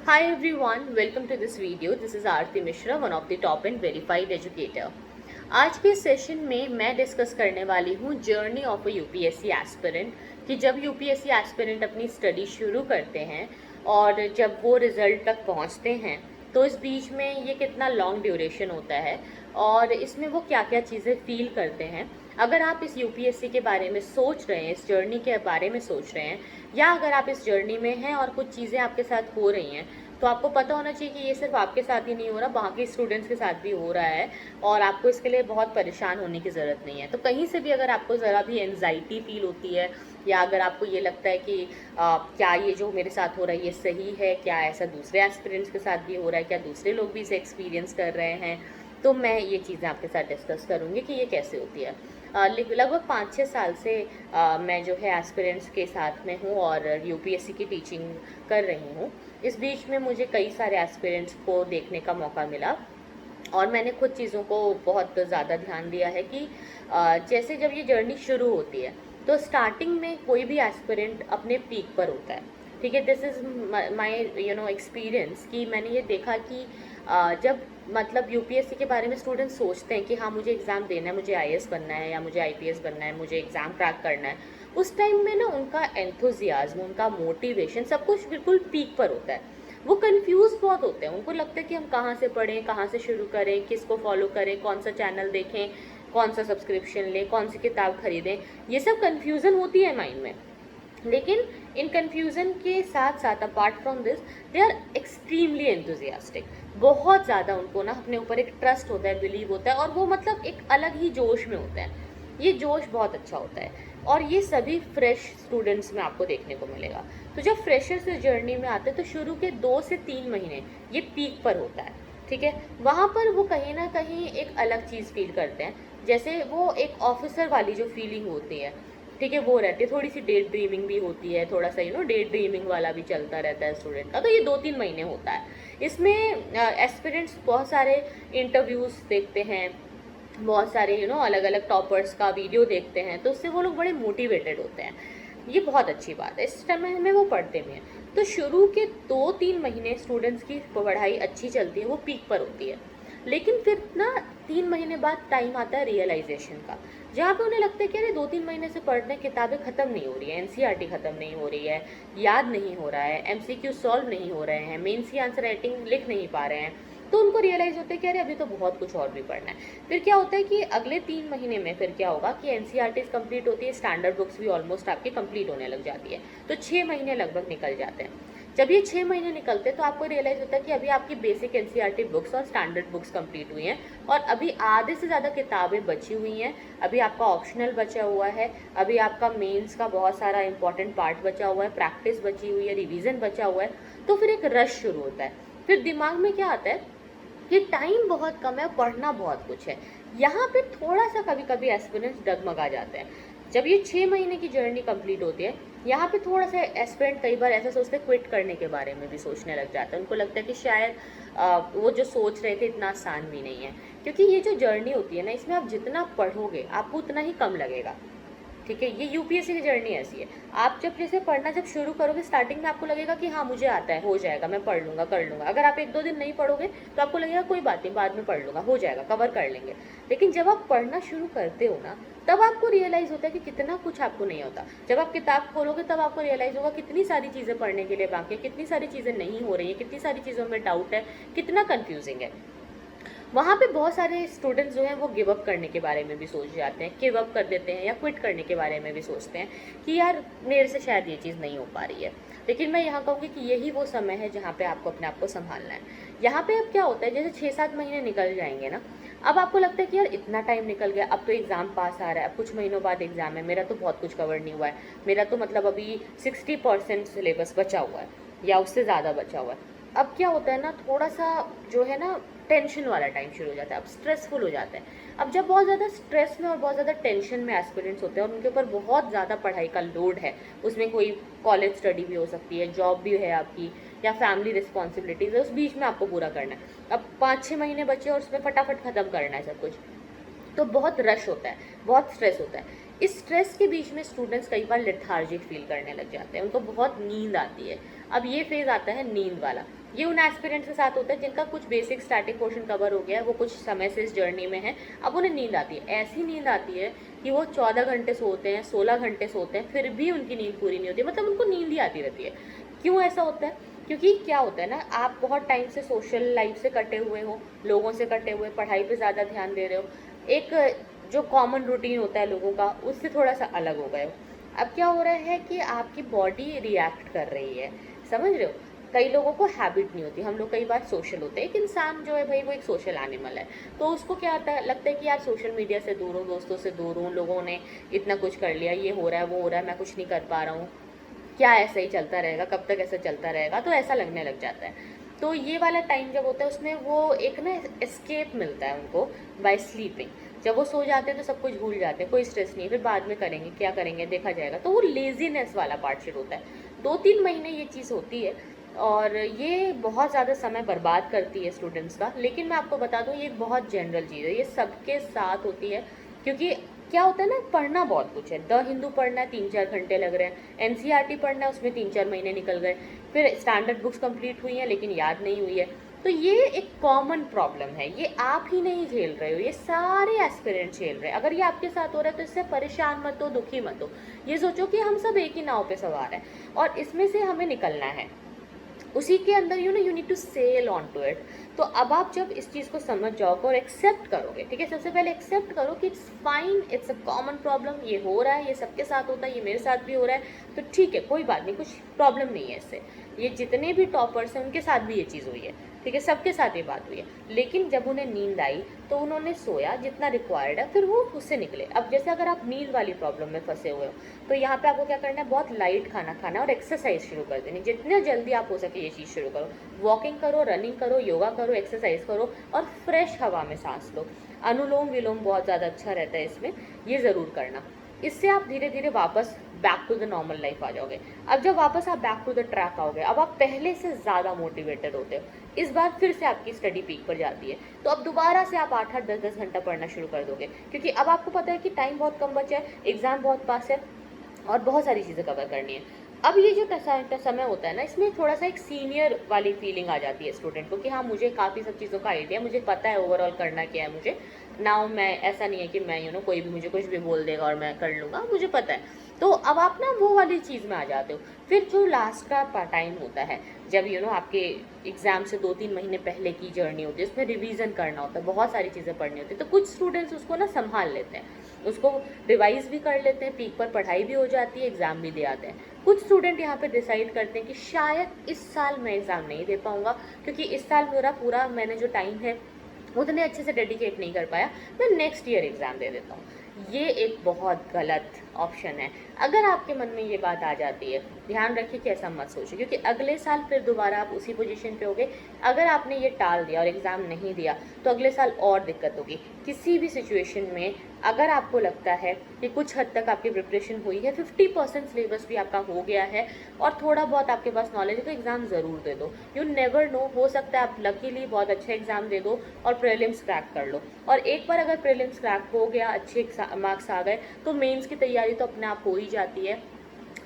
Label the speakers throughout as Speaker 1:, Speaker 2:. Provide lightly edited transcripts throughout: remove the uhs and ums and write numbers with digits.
Speaker 1: Hi everyone, welcome to this video. This is Aarti Mishra, one of the top and verified educator. आज के session में मैं discuss करने वाली हूँ journey of a UPSC aspirant कि जब यूपीएससी एस्पिरेंट अपनी स्टडी शुरू करते हैं और जब वो रिज़ल्ट तक पहुँचते हैं तो इस बीच में ये कितना लॉन्ग ड्यूरेशन होता है और इसमें वो क्या क्या चीज़ें फील करते हैं। अगर आप इस यूपीएससी के बारे में सोच रहे हैं, इस जर्नी के बारे में सोच रहे हैं, या अगर आप इस जर्नी में हैं और कुछ चीज़ें आपके साथ हो रही हैं, तो आपको पता होना चाहिए कि ये सिर्फ आपके साथ ही नहीं हो रहा, बाकी स्टूडेंट्स के साथ भी हो रहा है और आपको इसके लिए बहुत परेशान होने की ज़रूरत नहीं है। तो कहीं से भी अगर आपको ज़रा भी एंजाइटी फील होती है या अगर आपको ये लगता है कि क्या ये जो मेरे साथ हो रहा है ये सही है, क्या ऐसा दूसरे एस्पिरेंट्स के साथ भी हो रहा है, क्या दूसरे लोग भी इसे एक्सपीरियंस कर रहे हैं, तो मैं ये चीज़ें आपके साथ डिस्कस करूँगी कि ये कैसे होती है। लगभग 5-6 साल से मैं जो है एस्पिरेंट्स के साथ में हूँ और यूपीएससी की टीचिंग कर रही हूँ। इस बीच में मुझे कई सारे एस्पिरेंट्स को देखने का मौका मिला और मैंने खुद चीज़ों को बहुत ज़्यादा ध्यान दिया है कि जैसे जब ये जर्नी शुरू होती है तो स्टार्टिंग में कोई भी एस्पिरेंट अपने पीक पर होता है, ठीक है। दिस इज़ माय एक्सपीरियंस कि मैंने ये देखा कि जब मतलब यूपीएससी के बारे में स्टूडेंट सोचते हैं कि हाँ मुझे एग्ज़ाम देना है, मुझे आईएएस बनना है या मुझे आईपीएस बनना है, मुझे एग्ज़ाम क्रैक करना है, उस टाइम में ना उनका एंथुजियाज्म, उनका मोटिवेशन सब कुछ बिल्कुल पीक पर होता है। वो कंफ्यूज बहुत होते हैं, उनको लगता है कि हम कहाँ से पढ़ें, कहाँ से शुरू करें, किसको फॉलो करें, कौन सा चैनल देखें, कौन सा सब्सक्रिप्शन लें, कौन सी किताब खरीदें, ये सब कन्फ्यूज़न होती है माइंड में। लेकिन इन कन्फ्यूज़न के साथ साथ apart from this they are extremely enthusiastic. बहुत ज़्यादा उनको ना अपने ऊपर एक ट्रस्ट होता है, बिलीव होता है और वो मतलब एक अलग ही जोश में होता है। ये जोश बहुत अच्छा होता है और ये सभी फ्रेश स्टूडेंट्स में आपको देखने को मिलेगा। तो जब फ्रेशर्स इस जर्नी में आते हैं तो शुरू के 2 से 3 महीने ये पीक पर होता है, ठीक है। वहाँ पर वो कहीं ना कहीं एक अलग चीज़ फील करते हैं, जैसे वो एक ऑफिसर वाली जो फीलिंग होती है, ठीक है, वो रहती है। थोड़ी सी डे ड्रीमिंग भी होती है, थोड़ा सा डे ड्रीमिंग वाला भी चलता रहता है स्टूडेंट का। तो ये 2-3 महीने होता है। इसमें एस्पिरेंट्स बहुत सारे इंटरव्यूज़ देखते हैं, बहुत सारे अलग अलग टॉपर्स का वीडियो देखते हैं, तो उससे वो लोग बड़े मोटिवेटेड होते हैं। ये बहुत अच्छी बात है, इस समय में वो पढ़ते भी हैं। तो शुरू के 2-3 महीने स्टूडेंट्स की पढ़ाई अच्छी चलती है, वो पीक पर होती है। लेकिन फिर ना 3 महीने बाद टाइम आता है रियलाइजेशन का, जहाँ पे उन्हें लगता है कि अरे 2-3 महीने से पढ़ने किताबें ख़त्म नहीं हो रही है, एनसीईआरटी ख़त्म नहीं हो रही है, याद नहीं हो रहा है, एमसीक्यू सॉल्व नहीं हो रहे हैं, मेंस की आंसर राइटिंग लिख नहीं पा रहे हैं। तो उनको रियलाइज़ होता है कि अरे अभी तो बहुत कुछ और भी पढ़ना है। फिर क्या होता है कि अगले 3 महीने में फिर क्या होगा कि एनसीईआरटीज़ कंप्लीट होती है, स्टैंडर्ड बुक्स भी ऑलमोस्ट आपकी कंप्लीट होने लग जाती है। तो 6 महीने लगभग निकल जाते हैं। जब ये 6 महीने निकलते हैं तो आपको रियलाइज़ होता है कि अभी आपकी बेसिक एनसीईआरटी बुक्स और स्टैंडर्ड बुक्स कंप्लीट हुई हैं और अभी आधे से ज़्यादा किताबें बची हुई हैं। अभी आपका ऑप्शनल बचा हुआ है, अभी आपका मेंस का बहुत सारा इंपॉर्टेंट पार्ट बचा हुआ है, प्रैक्टिस बची हुई है, रिवीजन बचा हुआ है। तो फिर एक रश शुरू होता है। फिर दिमाग में क्या आता है कि टाइम बहुत कम है, पढ़ना बहुत कुछ है। यहाँ पे थोड़ा सा कभी कभी एस्पिरेंट्स डगमगा जाते हैं। जब ये 6 महीने की जर्नी कंप्लीट होती है, यहाँ पे थोड़ा सा एस्पिरेंट कई बार ऐसा सोचते हैं, क्विट करने के बारे में भी सोचने लग जाता है। उनको लगता है कि शायद वो जो सोच रहे थे इतना आसान भी नहीं है, क्योंकि ये जो जर्नी होती है ना, इसमें आप जितना पढ़ोगे आपको उतना ही कम लगेगा, ठीक है। ये यूपीएससी की जर्नी ऐसी है। आप जब जैसे पढ़ना जब शुरू करोगे, स्टार्टिंग में आपको लगेगा कि हाँ मुझे आता है, हो जाएगा, मैं पढ़ लूँगा, कर लूँगा। अगर आप 1-2 दिन नहीं पढ़ोगे तो आपको लगेगा कोई बात नहीं, बाद में पढ़ लूँगा, हो जाएगा, कवर कर लेंगे। लेकिन जब आप पढ़ना शुरू करते हो ना, तब आपको रियलाइज़ होता है कि कितना कुछ आपको नहीं होता। जब आप किताब खोलोगे तब आपको रियलाइज़ होगा कितनी सारी चीज़ें पढ़ने के लिए बाकी है, कितनी सारी चीज़ें नहीं हो रही हैं, कितनी सारी चीज़ों में डाउट है, कितना कन्फ्यूजिंग है। वहाँ पे बहुत सारे स्टूडेंट्स जो हैं वो गिव अप करने के बारे में भी सोच जाते हैं, गिव अप कर देते हैं या क्विट करने के बारे में भी सोचते हैं कि यार मेरे से शायद ये चीज़ नहीं हो पा रही है। लेकिन मैं यहाँ कहूँगी कि यही वो समय है जहाँ पे आपको अपने आप को संभालना है। यहाँ पे अब क्या होता है, जैसे 6-7 महीने निकल जाएंगे ना, अब आपको लगता है कि यार इतना टाइम निकल गया, अब तो एग्ज़ाम पास आ रहा है, अब कुछ महीनों बाद एग्ज़ाम है, मेरा तो बहुत कुछ कवर नहीं हुआ है, मेरा तो मतलब अभी 60% सिलेबस बचा हुआ है या उससे ज़्यादा बचा हुआ है। अब क्या होता है ना, थोड़ा सा जो है ना टेंशन वाला टाइम शुरू हो जाता है, अब स्ट्रेसफुल हो जाता है। अब जब बहुत ज़्यादा स्ट्रेस में और बहुत ज़्यादा टेंशन में एस्पिरेंट्स होते हैं और उनके ऊपर बहुत ज़्यादा पढ़ाई का लोड है, उसमें कोई कॉलेज स्टडी भी हो सकती है, जॉब भी है आपकी, या फैमिली रिस्पॉन्सिबिलिटीज़ है, उस बीच में आपको पूरा करना है। अब 5-6 महीने बचे और उसमें फटाफट ख़त्म करना है सब कुछ, तो बहुत रश होता है, बहुत स्ट्रेस होता है। इस स्ट्रेस के बीच में स्टूडेंट्स कई बार लेथार्जिक फील करने लग जाते हैं, उनको बहुत नींद आती है। अब ये फेज़ आता है नींद वाला। ये उन एस्पिरेंट्स के साथ होता है जिनका कुछ बेसिक स्टैटिक पोर्शन कवर हो गया है, वो कुछ समय से इस जर्नी में है, अब उन्हें नींद आती है। ऐसी नींद आती है कि वो 14 घंटे सोते हैं, 16 घंटे सोते हैं, फिर भी उनकी नींद पूरी नहीं होती, मतलब उनको नींद ही आती रहती है। क्यों ऐसा होता है? क्योंकि क्या होता है ना, आप बहुत टाइम से सोशल लाइफ से कटे हुए हो, लोगों से कटे हुए, पढ़ाई पे ज़्यादा ध्यान दे रहे हो, एक जो कॉमन रूटीन होता है लोगों का, उससे थोड़ा सा अलग हो गए हो। अब क्या हो रहा है कि आपकी बॉडी रिएक्ट कर रही है, समझ रहे हो? कई लोगों को हैबिट नहीं होती, हम लोग कई बार सोशल होते हैं, एक इंसान जो है भाई वो एक सोशल एनिमल है, तो उसको क्या लगता है कि यार सोशल मीडिया से दूर हूँ, दोस्तों से दूर हूँ, लोगों ने इतना कुछ कर लिया, ये हो रहा है वो हो रहा है, मैं कुछ नहीं कर पा रहा हूँ, क्या ऐसा ही चलता रहेगा, कब तक ऐसा चलता रहेगा, तो ऐसा लगने लग जाता है। तो ये वाला टाइम जब होता है उसमें वो एक ना एस्केप मिलता है उनको बाय स्लीपिंग। जब वो सो जाते हैं तो सब कुछ भूल जाते हैं, कोई स्ट्रेस नहीं, फिर बाद में करेंगे, क्या करेंगे देखा जाएगा, तो वो लेजीनेस वाला पार्ट शुरू होता है। 2-3 महीने ये चीज़ होती है और ये बहुत ज़्यादा समय बर्बाद करती है स्टूडेंट्स का। लेकिन मैं आपको बता दूँ ये एक बहुत जनरल चीज़ है, ये सबके साथ होती है। क्योंकि क्या होता है ना, पढ़ना बहुत कुछ है, द हिंदू पढ़ना है 3-4 घंटे लग रहे हैं, एनसीईआरटी पढ़ना है उसमें 3-4 महीने निकल गए, फिर स्टैंडर्ड बुक्स कंप्लीट हुई हैं लेकिन याद नहीं हुई है। तो ये एक कॉमन प्रॉब्लम है, ये आप ही नहीं झेल रहे हो, ये सारे एस्पिरेंट झेल रहे हैं। अगर ये आपके साथ हो रहा है तो इससे परेशान मत हो, दुखी मत हो, ये सोचो कि हम सब एक ही नाव पे सवार हैं और इसमें से हमें निकलना है, उसी के अंदर you need to sail on to it. तो अब आप जब इस चीज़ को समझ जाओगे और एक्सेप्ट करोगे, ठीक है, सबसे पहले एक्सेप्ट करो कि it's fine, it's a common problem, ये हो रहा है, ये सबके साथ होता है, ये मेरे साथ भी हो रहा है, तो ठीक है, कोई बात नहीं, कुछ प्रॉब्लम नहीं है इससे। ये जितने भी टॉपर्स हैं उनके साथ भी ये चीज़ हुई है, ठीक है, सबके साथ ये बात हुई है। लेकिन जब उन्हें नींद आई तो उन्होंने सोया जितना रिक्वायर्ड है, फिर वो उससे निकले। अब जैसे अगर आप नींद वाली प्रॉब्लम में फंसे हुए हो तो यहाँ पे आपको क्या करना है, बहुत लाइट खाना खाना और एक्सरसाइज शुरू कर देनी, जितने जल्दी आप हो सके ये चीज़ शुरू करो। वॉकिंग करो, रनिंग करो, योगा करो, एक्सरसाइज करो और फ्रेश हवा में सांस लो। अनुलोम विलोम बहुत ज़्यादा अच्छा रहता है इसमें, ये ज़रूर करना। इससे आप धीरे धीरे वापस back to the normal life आ जाओगे। अब जब वापस आप बैक टू द ट्रैक आओगे, अब आप पहले से ज़्यादा मोटिवेटेड होते हो, इस बार फिर से आपकी स्टडी पीक पर जाती है, तो अब दोबारा से आप 8-8 10-10 घंटा पढ़ना शुरू कर दोगे, क्योंकि अब आपको पता है कि टाइम बहुत कम बचा है, एग्ज़ाम बहुत पास है और बहुत सारी चीज़ें कवर करनी है। अब ये जो समय होता है ना, इसमें थोड़ा सा एक सीनियर वाली फीलिंग आ जाती है स्टूडेंट को कि हाँ मुझे काफ़ी सब चीज़ों का आइडिया, मुझे पता है ओवरऑल करना क्या है मुझे नाउ, मैं ऐसा नहीं है कि मैं कोई भी मुझे कुछ भी बोल देगा और मैं कर लूँगा, मुझे पता है। तो अब आप ना वो वाली चीज़ में आ जाते हो। फिर जो लास्ट का टाइम होता है, जब आपके एग्ज़ाम से 2-3 महीने पहले की जर्नी होती है, उसमें रिवीजन करना होता है, बहुत सारी चीज़ें पढ़नी होती है, तो कुछ स्टूडेंट्स उसको ना संभाल लेते हैं, उसको रिवाइज भी कर लेते हैं, पीक पर पढ़ाई भी हो जाती है, एग्ज़ाम भी दे आते हैं। कुछ स्टूडेंट यहाँ पे डिसाइड करते हैं कि शायद इस साल मैं एग्ज़ाम नहीं दे पाऊँगा, क्योंकि इस साल मेरा पूरा मैंने जो टाइम है उतने अच्छे से डेडिकेट नहीं कर पाया, मैं नेक्स्ट ईयर एग्ज़ाम दे देता हूँ। ये एक बहुत गलत ऑप्शन है। अगर आपके मन में ये बात आ जाती है, ध्यान रखिए कि ऐसा मत सोचिए, क्योंकि अगले साल फिर दोबारा आप उसी पोजीशन पे होगे। अगर आपने ये टाल दिया और एग्ज़ाम नहीं दिया तो अगले साल और दिक्कत होगी। किसी भी सिचुएशन में अगर आपको लगता है कि कुछ हद तक आपकी प्रिपरेशन हुई है, 50% सिलेबस भी आपका हो गया है और थोड़ा बहुत आपके पास नॉलेज है, तो एग्ज़ाम ज़रूर दे दो। यू नेवर नो, हो सकता है आप लकीली बहुत अच्छा एग्ज़ाम दे दो और प्रीलिम्स क्रैक कर लो। और एक बार अगर प्रीलिम्स क्रैक हो गया, अच्छे मार्क्स आ गए, तो मेंस की तैयारी तो अपने आप हो ही जाती है।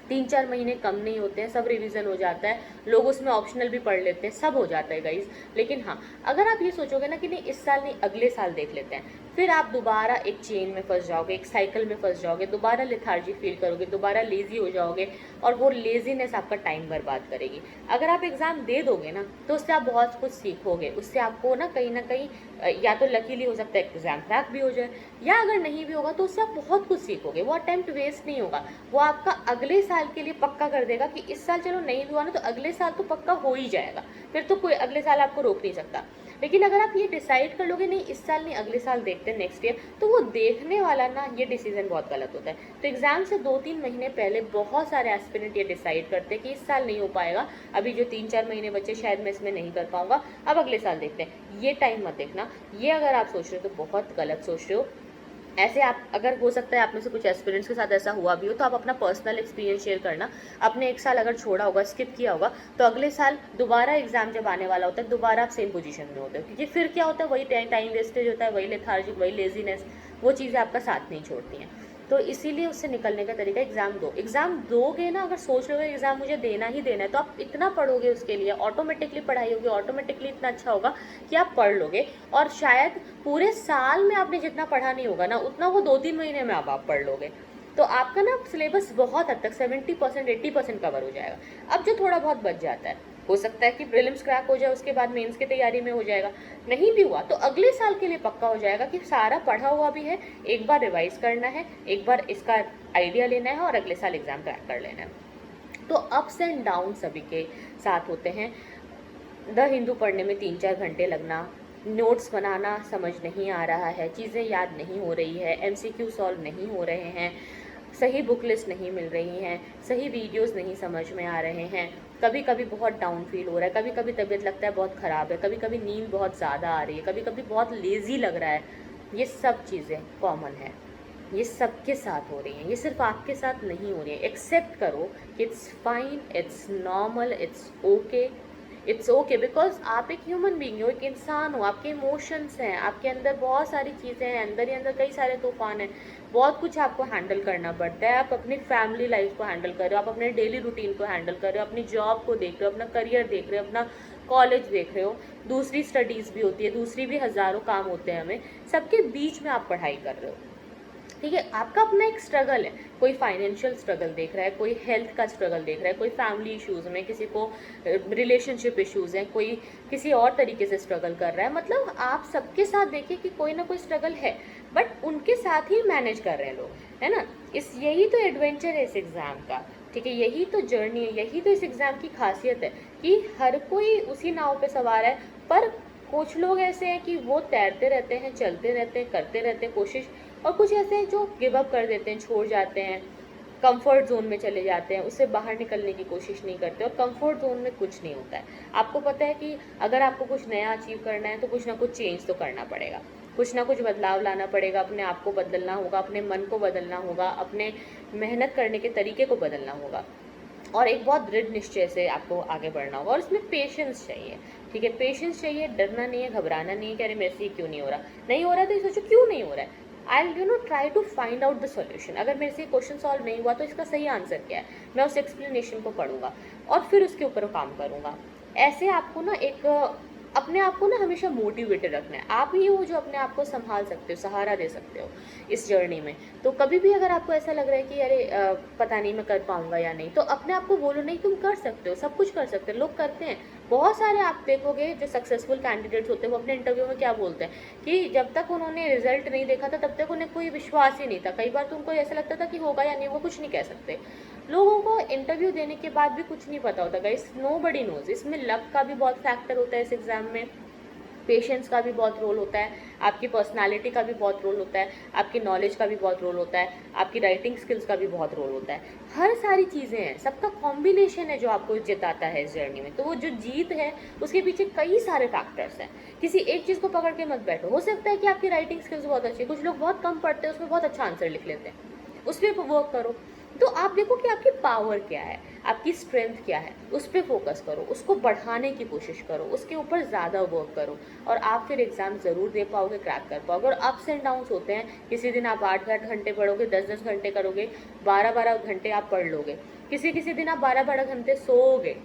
Speaker 1: 3-4 महीने कम नहीं होते हैं, सब रिवीजन हो जाता है, लोग उसमें ऑप्शनल भी पढ़ लेते हैं, सब हो जाता है गाइज। लेकिन हाँ, अगर आप ये सोचोगे ना कि नहीं इस साल नहीं अगले साल देख लेते हैं, फिर आप दोबारा एक चेन में फंस जाओगे, एक साइकिल में फंस जाओगे, दोबारा लेथार्जी फील करोगे, दोबारा लेज़ी हो जाओगे और वो लेज़ीनेस आपका टाइम बर्बाद करेगी। अगर आप एग्ज़ाम दे दोगे ना तो उससे आप बहुत कुछ सीखोगे, उससे आपको ना कहीं या तो लकीली हो सकता है एग्ज़ाम क्रैक भी हो जाए, या अगर नहीं भी होगा तो उससे आप बहुत कुछ सीखोगे। वो अटेम्प्ट वेस्ट नहीं होगा, वो आपका अगले साल के लिए पक्का कर देगा कि इस साल चलो नहीं भी हुआ ना तो अगले साल तो पक्का हो ही जाएगा, फिर तो कोई अगले साल आपको रोक नहीं सकता। लेकिन अगर आप ये डिसाइड कर लोगे नहीं इस साल नहीं अगले साल देखते हैं नेक्स्ट ईयर, तो वो देखने वाला ना ये डिसीजन बहुत गलत होता है। तो एग्ज़ाम से 2-3 महीने पहले बहुत सारे एस्पिरेंट ये डिसाइड करते हैं कि इस साल नहीं हो पाएगा, अभी जो 3-4 महीने बचे शायद मैं इसमें नहीं कर पाऊंगा, अब अगले साल देखते हैं। ये टाइम मत देखना, ये अगर आप सोच रहे हो तो बहुत गलत सोच रहे हो। ऐसे आप अगर हो सकता है आप में से कुछ एस्पिरेंट्स के साथ ऐसा हुआ भी हो, तो आप अपना पर्सनल एक्सपीरियंस शेयर करना। आपने एक साल अगर छोड़ा होगा, स्किप किया होगा, तो अगले साल दोबारा एग्जाम जब आने वाला होता है दोबारा आप सेम पोजीशन में होते हो, क्योंकि फिर क्या होता है वही टाइम वेस्टेज होता है, वही लेथार्जिक, वही लेजीनेस, वो चीज़ें आपका साथ नहीं छोड़ती हैं। तो इसीलिए उससे निकलने का तरीका एग्ज़ाम दोगे ना, अगर सोच लोगे एग्ज़ाम मुझे देना ही देना है, तो आप इतना पढ़ोगे उसके लिए, ऑटोमेटिकली पढ़ाई होगी, ऑटोमेटिकली इतना अच्छा होगा कि आप पढ़ लोगे। और शायद पूरे साल में आपने जितना पढ़ा नहीं होगा ना, उतना वो 2-3 महीने में आप पढ़ लोगे। तो आपका ना सिलेबस बहुत हद तक 70% 80% कवर हो जाएगा। अब जो थोड़ा बहुत बच जाता है, हो सकता है कि प्रीलिम्स क्रैक हो जाए, उसके बाद मेंस की तैयारी में हो जाएगा, नहीं भी हुआ तो अगले साल के लिए पक्का हो जाएगा कि सारा पढ़ा हुआ भी है, एक बार रिवाइज करना है, एक बार इसका आइडिया लेना है और अगले साल एग्ज़ाम क्रैक कर लेना है। तो अप्स एंड डाउन सभी के साथ होते हैं। द हिंदू पढ़ने में 3-4 घंटे लगना, नोट्स बनाना समझ नहीं आ रहा है, चीज़ें याद नहीं हो रही है, MCQ सॉल्व नहीं हो रहे हैं, सही बुक लिस्ट नहीं मिल रही हैं, सही वीडियोस नहीं समझ में आ रहे हैं, कभी कभी बहुत डाउन फील हो रहा है, कभी कभी तबीयत लगता है बहुत ख़राब है, कभी कभी नींद बहुत ज़्यादा आ रही है, कभी कभी बहुत लेज़ी लग रहा है, ये सब चीज़ें कॉमन है, ये सबके साथ हो रही हैं, ये सिर्फ आपके साथ नहीं हो रही है। एक्सेप्ट करो कि it's fine, it's normal, it's okay, it's okay, because आप एक ह्यूमन बीइंग हो, एक इंसान हो, आपके इमोशंस हैं, आपके अंदर बहुत सारी चीज़ें हैं, अंदर ही अंदर कई सारे तूफान हैं, बहुत कुछ आपको हैंडल करना पड़ता है। आप अपनी फैमिली लाइफ को हैंडल कर रहे हो, आप अपने डेली रूटीन को हैंडल कर रहे हो, अपनी जॉब को देख रहे हो, अपना करियर देख रहे हो, अपना कॉलेज देख रहे हो, दूसरी स्टडीज़ भी होती है, दूसरी भी हज़ारों काम होते हैं, हमें सबके बीच में आप पढ़ाई कर रहे हो। ठीक है, आपका अपना एक स्ट्रगल है, कोई फाइनेंशियल स्ट्रगल देख रहा है, कोई हेल्थ का स्ट्रगल देख रहा है, कोई फैमिली इश्यूज़ में, किसी को रिलेशनशिप इश्यूज़ हैं, कोई किसी और तरीके से स्ट्रगल कर रहा है। मतलब आप सबके साथ देखिए कि कोई ना कोई स्ट्रगल है, बट उनके साथ ही मैनेज कर रहे हैं लोग, है ना। यही तो एडवेंचर है इस एग्ज़ाम का, ठीक है, यही तो जर्नी है, यही तो इस एग्ज़ाम की खासियत है कि हर कोई उसी नाव पे सवार है। पर कुछ लोग ऐसे हैं कि वो तैरते रहते हैं, चलते रहते हैं, करते रहते हैं कोशिश, और कुछ ऐसे हैं जो गिव अप कर देते हैं, छोड़ जाते हैं, कंफर्ट जोन में चले जाते हैं, उससे बाहर निकलने की कोशिश नहीं करते, और कंफर्ट जोन में कुछ नहीं होता है। आपको पता है कि अगर आपको कुछ नया अचीव करना है तो कुछ ना कुछ चेंज तो करना पड़ेगा, कुछ ना कुछ बदलाव लाना पड़ेगा, अपने आप को बदलना होगा, अपने मन को बदलना होगा, अपने मेहनत करने के तरीके को बदलना होगा, और एक बहुत दृढ़ निश्चय से आपको आगे बढ़ना होगा, और इसमें पेशेंस चाहिए। ठीक है, पेशेंस चाहिए, डरना नहीं है, घबराना नहीं है कि अरे मेरे से क्यों नहीं हो रहा, नहीं हो रहा है तो ये सोचो क्यों नहीं हो रहा है, I try to find out the solution. अगर मेरे से क्वेश्चन सॉल्व नहीं हुआ तो इसका सही आंसर क्या है, मैं उस एक्सप्लेनेशन को पढ़ूंगा और फिर उसके ऊपर काम करूंगा। ऐसे आपको ना एक अपने आप को ना हमेशा मोटिवेटेड रखना है। आप ही हो जो अपने आप को संभाल सकते हो, सहारा दे सकते हो इस जर्नी में। तो कभी भी अगर आपको ऐसा लग रहा है कि अरे पता नहीं मैं कर पाऊंगा या नहीं, तो अपने आप को बोलो नहीं, तुम कर सकते हो, सब कुछ कर सकते हो। लोग करते हैं, बहुत सारे आप देखोगे जो सक्सेसफुल कैंडिडेट्स होते हैं वो अपने इंटरव्यू में क्या बोलते हैं कि जब तक उन्होंने रिजल्ट नहीं देखा था तब तक उन्हें कोई विश्वास ही नहीं था। कई बार तो उनको ऐसा लगता था कि होगा या नहीं, वो कुछ नहीं कह सकते। लोगों को इंटरव्यू देने के बाद भी कुछ नहीं पता होता गाइस, नोबडी नोज। इसमें लक का भी बहुत फैक्टर होता है इस एग्जाम में, पेशेंस का भी बहुत रोल होता है, आपकी पर्सनालिटी का भी बहुत रोल होता है, आपकी नॉलेज का भी बहुत रोल होता है, आपकी राइटिंग स्किल्स का भी बहुत रोल होता है। हर सारी चीज़ें हैं, सबका कॉम्बिनेशन है जो आपको जिताता है इस जर्नी में। तो वो जो जीत है उसके पीछे कई सारे फैक्टर्स हैं, किसी एक चीज़ को पकड़ के मत बैठो। हो सकता है कि आपकी राइटिंग स्किल्स बहुत अच्छी है, कुछ लोग बहुत कम पढ़ते हैं उसमें बहुत अच्छा आंसर लिख लेते हैं, उस पर वर्क करो। तो आप देखो कि आपकी पावर क्या है, आपकी स्ट्रेंथ क्या है, उस पर फोकस करो, उसको बढ़ाने की कोशिश करो, उसके ऊपर ज़्यादा वर्क करो, और आप फिर एग्ज़ाम ज़रूर दे पाओगे, क्रैक कर पाओगे। और अप्स एंड डाउन्स होते हैं, किसी दिन आप 8-8 घंटे पढ़ोगे, 10-10 घंटे करोगे, 12-12 घंटे आप पढ़ लोगे, किसी किसी दिन आप 12-12 घंटे सोओगे।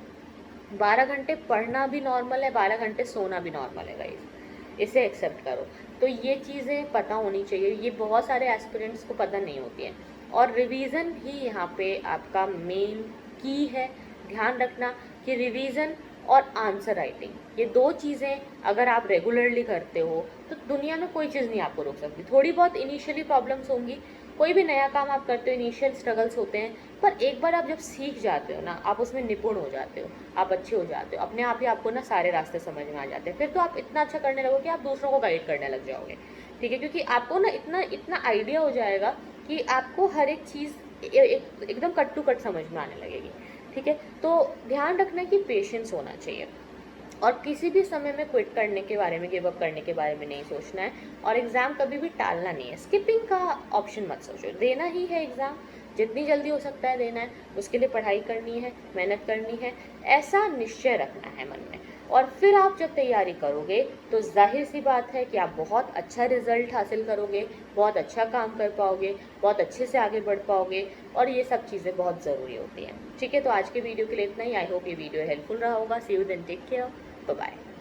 Speaker 1: 12 घंटे पढ़ना भी नॉर्मल है, 12 घंटे सोना भी नॉर्मल है गाइस, इसे एक्सेप्ट करो। तो ये चीज़ें पता होनी चाहिए, ये बहुत सारे एस्पिरेंट्स को पता नहीं होती हैं। और रिवीजन ही यहाँ पे आपका मेन की है। ध्यान रखना कि रिवीजन और आंसर राइटिंग, ये दो चीज़ें अगर आप रेगुलरली करते हो तो दुनिया में कोई चीज़ नहीं आपको रोक सकती। थोड़ी बहुत इनिशियली प्रॉब्लम्स होंगी, कोई भी नया काम आप करते हो इनिशियल स्ट्रगल्स होते हैं, पर एक बार आप जब सीख जाते हो ना, आप उसमें निपुण हो जाते हो, आप अच्छे हो जाते हो, अपने आप ही आपको ना सारे रास्ते समझ में आ जाते हैं। फिर तो आप इतना अच्छा करने लगोगे कि आप दूसरों को गाइड करने लग जाओगे। ठीक है, क्योंकि आपको ना इतना इतना आइडिया हो जाएगा कि आपको हर एक चीज़ एकदम कट टू कट समझ में आने लगेगी। ठीक है, तो ध्यान रखना कि पेशेंस होना चाहिए, और किसी भी समय में क्विट करने के बारे में, गिव अप करने के बारे में नहीं सोचना है, और एग्ज़ाम कभी भी टालना नहीं है। स्किपिंग का ऑप्शन मत सोचो, देना ही है एग्ज़ाम जितनी जल्दी हो सकता है देना है, उसके लिए पढ़ाई करनी है, मेहनत करनी है, ऐसा निश्चय रखना है मन में। और फिर आप जब तैयारी करोगे तो जाहिर सी बात है कि आप बहुत अच्छा रिजल्ट हासिल करोगे, बहुत अच्छा काम कर पाओगे, बहुत अच्छे से आगे बढ़ पाओगे, और ये सब चीज़ें बहुत ज़रूरी होती हैं। ठीक है, तो आज के वीडियो के लिए इतना ही। आई होप ये वीडियो हेल्पफुल रहा होगा। See you then, take care, bye bye.